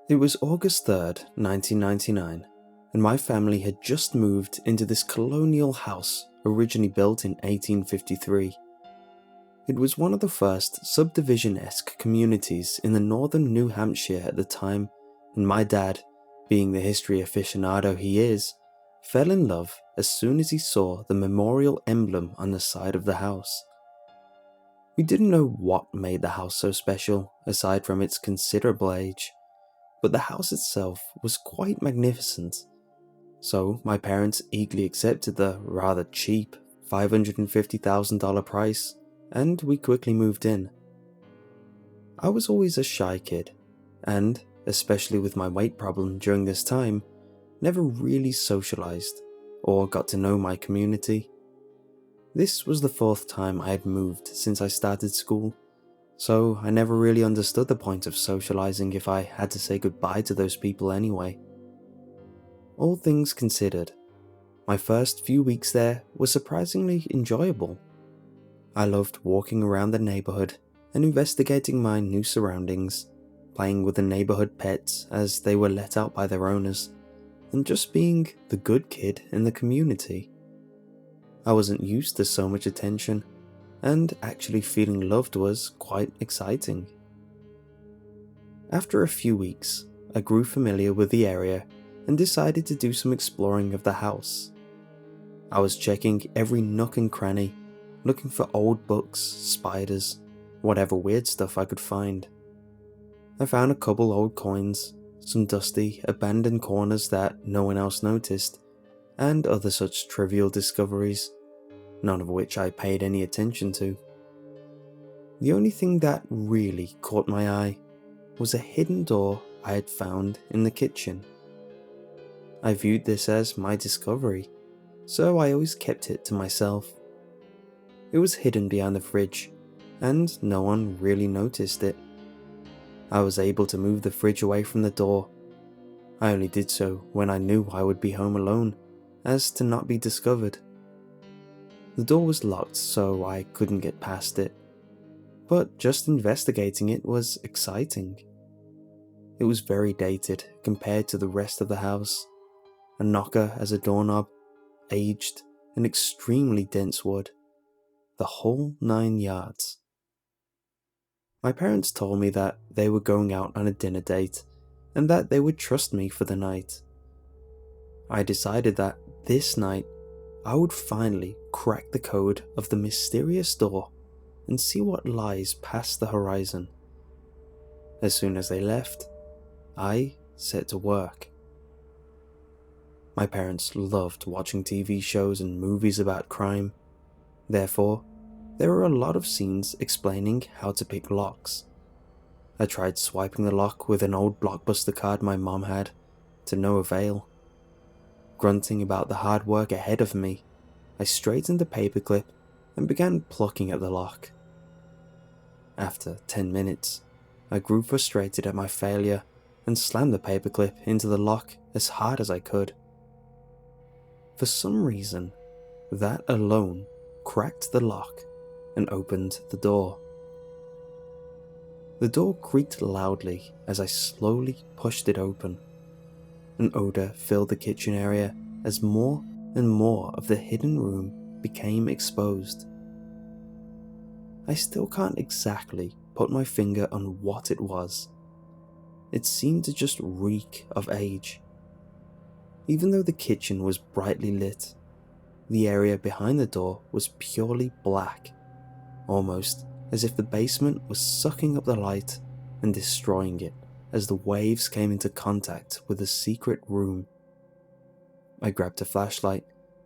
It was August 3rd, 1999, and my family had just moved into this colonial house originally built in 1853. It was one of the first subdivision-esque communities in the northern New Hampshire at the time, and my dad, being the history aficionado he is, fell in love as soon as he saw the memorial emblem on the side of the house. We didn't know what made the house so special, aside from its considerable age, but the house itself was quite magnificent. So my parents eagerly accepted the rather cheap $550,000 price, and we quickly moved in. I was always a shy kid, and, especially with my weight problem during this time, never really socialized or got to know my community. This was the fourth time I had moved since I started school, so I never really understood the point of socializing if I had to say goodbye to those people anyway. All things considered, my first few weeks there were surprisingly enjoyable. I loved walking around the neighborhood and investigating my new surroundings, playing with the neighborhood pets as they were let out by their owners, and just being the good kid in the community. I wasn't used to so much attention, and actually feeling loved was quite exciting. After a few weeks, I grew familiar with the area and decided to do some exploring of the house. I was checking every nook and cranny, looking for old books, spiders, whatever weird stuff I could find. I found a couple old coins, some dusty, abandoned corners that no one else noticed, and other such trivial discoveries, none of which I paid any attention to. The only thing that really caught my eye was a hidden door I had found in the kitchen. I viewed this as my discovery, so I always kept it to myself. It was hidden behind the fridge, and no one really noticed it. I was able to move the fridge away from the door. I only did so when I knew I would be home alone, as to not be discovered. The door was locked, so I couldn't get past it, but just investigating it was exciting. It was very dated compared to the rest of the house. A knocker as a doorknob, aged, and extremely dense wood. The whole 9 yards. My parents told me that they were going out on a dinner date and that they would trust me for the night. I decided that this night I would finally crack the code of the mysterious door and see what lies past the horizon. As soon as they left, I set to work. My parents loved watching TV shows and movies about crime. Therefore, there were a lot of scenes explaining how to pick locks. I tried swiping the lock with an old Blockbuster card my mom had, to no avail. Grunting about the hard work ahead of me, I straightened the paperclip and began plucking at the lock. After 10 minutes, I grew frustrated at my failure and slammed the paperclip into the lock as hard as I could. For some reason, that alone cracked the lock and opened the door. The door creaked loudly as I slowly pushed it open. An odor filled the kitchen area as more and more of the hidden room became exposed. I still can't exactly put my finger on what it was. It seemed to just reek of age. Even though the kitchen was brightly lit, the area behind the door was purely black, almost as if the basement was sucking up the light and destroying it as the waves came into contact with the secret room. I grabbed a flashlight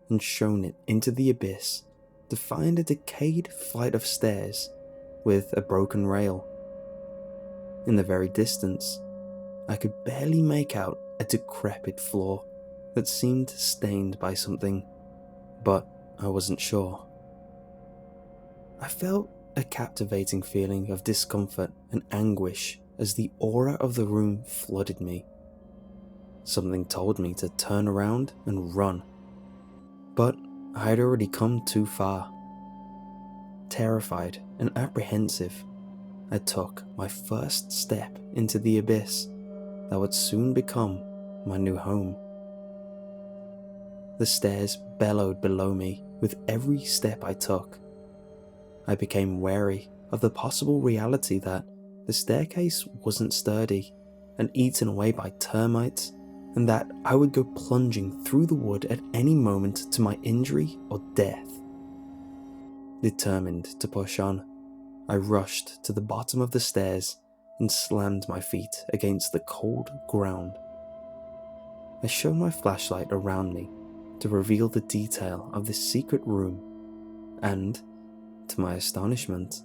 and shone it into the abyss to find a decayed flight of stairs with a broken rail. In the very distance, I could barely make out a decrepit floor that seemed stained by something, but I wasn't sure. I felt a captivating feeling of discomfort and anguish as the aura of the room flooded me. Something told me to turn around and run, but I had already come too far. Terrified and apprehensive, I took my first step into the abyss that would soon become my new home. The stairs bellowed below me with every step I took. I became wary of the possible reality that the staircase wasn't sturdy and eaten away by termites, and that I would go plunging through the wood at any moment to my injury or death. Determined to push on, I rushed to the bottom of the stairs and slammed my feet against the cold ground. I shone my flashlight around me to reveal the detail of this secret room, and, to my astonishment,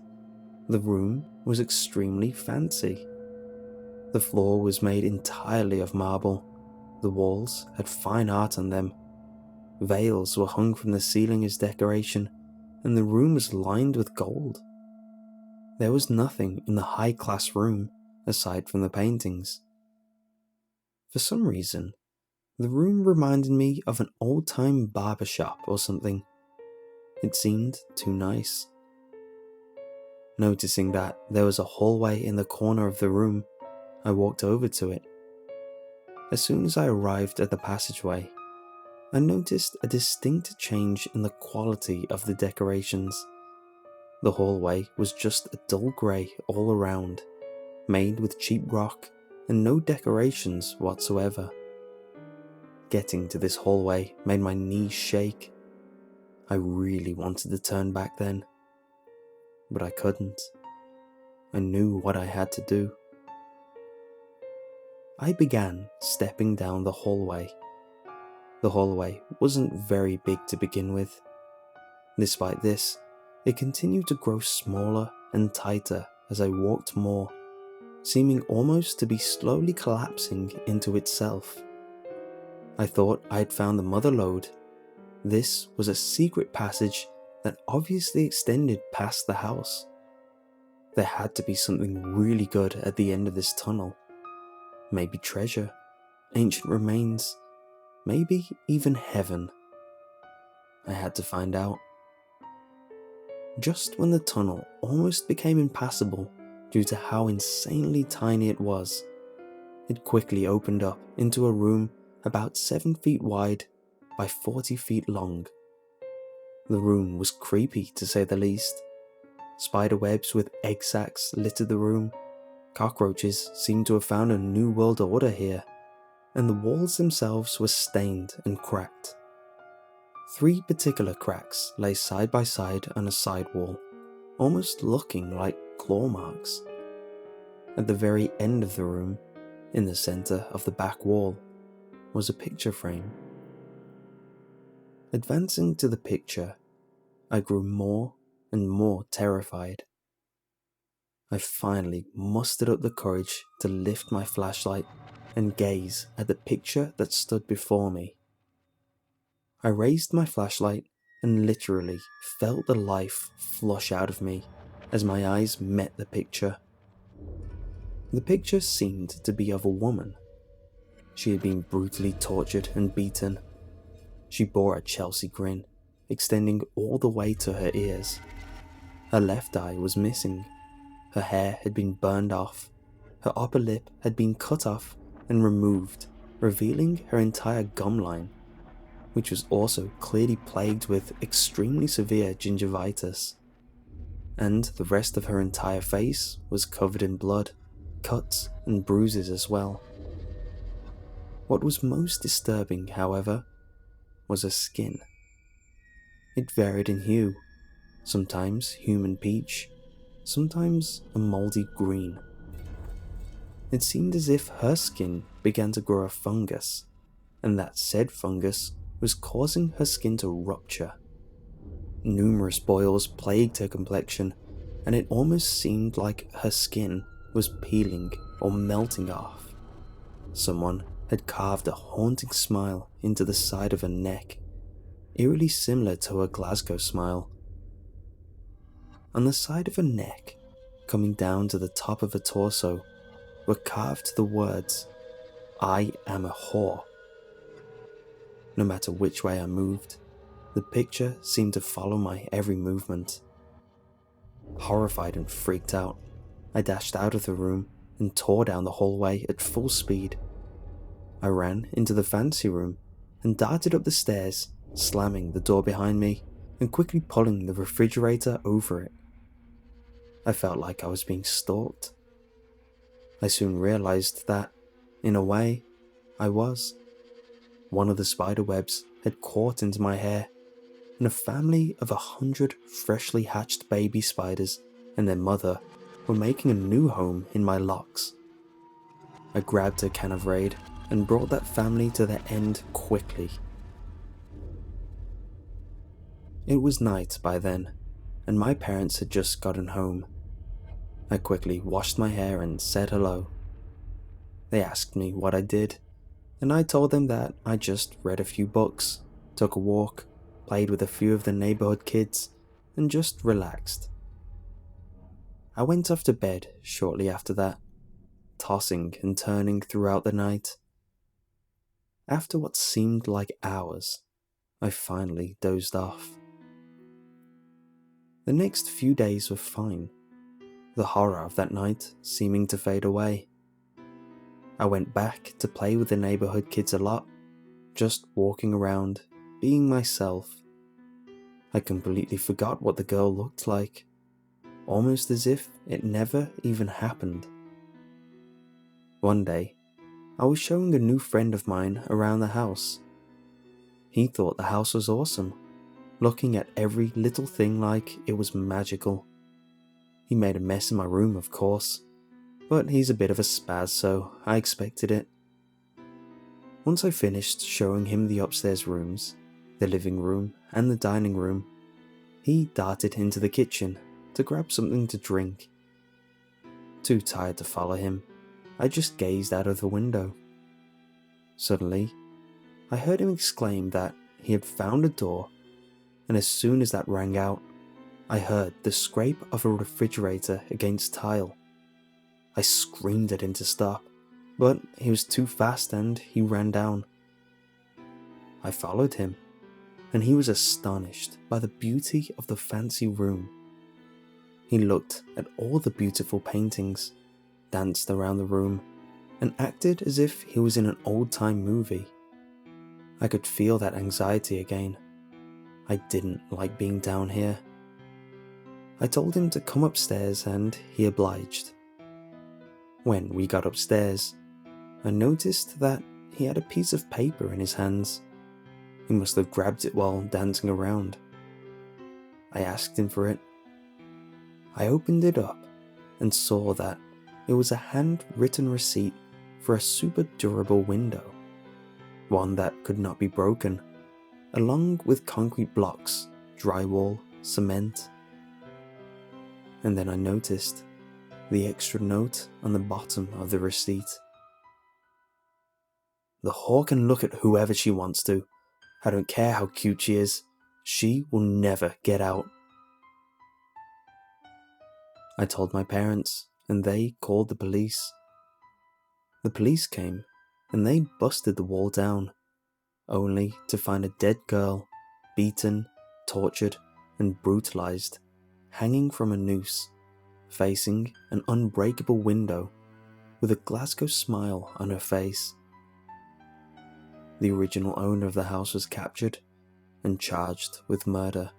the room was extremely fancy. The floor was made entirely of marble, the walls had fine art on them, veils were hung from the ceiling as decoration, and the room was lined with gold. There was nothing in the high-class room aside from the paintings. For some reason, the room reminded me of an old-time barber shop or something. It seemed too nice. Noticing that there was a hallway in the corner of the room, I walked over to it. As soon as I arrived at the passageway, I noticed a distinct change in the quality of the decorations. The hallway was just a dull grey all around, made with cheap rock and no decorations whatsoever. Getting to this hallway made my knees shake. I really wanted to turn back then, but I couldn't. I knew what I had to do. I began stepping down the hallway. The hallway wasn't very big to begin with. Despite this, it continued to grow smaller and tighter as I walked more, seeming almost to be slowly collapsing into itself. I thought I had found the mother lode. This was a secret passage that obviously extended past the house. There had to be something really good at the end of this tunnel. Maybe treasure, ancient remains, maybe even heaven. I had to find out. Just when the tunnel almost became impassable due to how insanely tiny it was, it quickly opened up into a room about 7 feet wide by 40 feet long. The room was creepy to say the least. Spider webs with egg sacs littered the room. Cockroaches seemed to have found a new world order here, and the walls themselves were stained and cracked. 3 particular cracks lay side by side on a side wall, almost looking like claw marks. At the very end of the room, in the center of the back wall, was a picture frame. Advancing to the picture, I grew more and more terrified. I finally mustered up the courage to lift my flashlight and gaze at the picture that stood before me. I raised my flashlight and literally felt the life flush out of me as my eyes met the picture. The picture seemed to be of a woman. She had been brutally tortured and beaten. She bore a Chelsea grin, extending all the way to her ears. Her left eye was missing. Her hair had been burned off. Her upper lip had been cut off and removed, revealing her entire gum line, which was also clearly plagued with extremely severe gingivitis. And the rest of her entire face was covered in blood, cuts and bruises as well. What was most disturbing, however, was her skin. It varied in hue, sometimes human peach, sometimes a mouldy green. It seemed as if her skin began to grow a fungus, and that said fungus was causing her skin to rupture. Numerous boils plagued her complexion, and it almost seemed like her skin was peeling or melting off. Someone had carved a haunting smile into the side of her neck, eerily similar to her Glasgow smile. On the side of her neck, coming down to the top of her torso, were carved the words, "I am a whore." No matter which way I moved, the picture seemed to follow my every movement. Horrified and freaked out, I dashed out of the room and tore down the hallway at full speed. I ran into the fancy room and darted up the stairs, slamming the door behind me and quickly pulling the refrigerator over it. I felt like I was being stalked. I soon realized that, in a way, I was. One of the spider webs had caught into my hair, and a family of 100 freshly hatched baby spiders and their mother were making a new home in my locks. I grabbed a can of Raid and brought that family to their end quickly. It was night by then, and my parents had just gotten home. I quickly washed my hair and said hello. They asked me what I did, and I told them that I just read a few books, took a walk, played with a few of the neighborhood kids, and just relaxed. I went off to bed shortly after that, tossing and turning throughout the night. After what seemed like hours, I finally dozed off. The next few days were fine, the horror of that night seeming to fade away. I went back to play with the neighborhood kids a lot, just walking around, being myself. I completely forgot what the girl looked like, almost as if it never even happened. One day, I was showing a new friend of mine around the house. He thought the house was awesome, looking at every little thing like it was magical. He made a mess in my room, of course, but he's a bit of a spaz, so I expected it. Once I finished showing him the upstairs rooms, the living room and the dining room, he darted into the kitchen to grab something to drink. Too tired to follow him, I just gazed out of the window. Suddenly, I heard him exclaim that he had found a door, and as soon as that rang out, I heard the scrape of a refrigerator against tile. I screamed at him to stop, but he was too fast and he ran down. I followed him, and he was astonished by the beauty of the fancy room. He looked at all the beautiful paintings, danced around the room, and acted as if he was in an old-time movie. I could feel that anxiety again. I didn't like being down here. I told him to come upstairs and he obliged. When we got upstairs, I noticed that he had a piece of paper in his hands. He must have grabbed it while dancing around. I asked him for it. I opened it up and saw that it was a handwritten receipt for a super durable window, one that could not be broken, along with concrete blocks, drywall, cement. And then I noticed the extra note on the bottom of the receipt. The whore can look at whoever she wants to. I don't care how cute she is. She will never get out. I told my parents, and they called the police. The police came, and they busted the wall down, only to find a dead girl, beaten, tortured, and brutalized, hanging from a noose, facing an unbreakable window, with a Glasgow smile on her face. The original owner of the house was captured and charged with murder.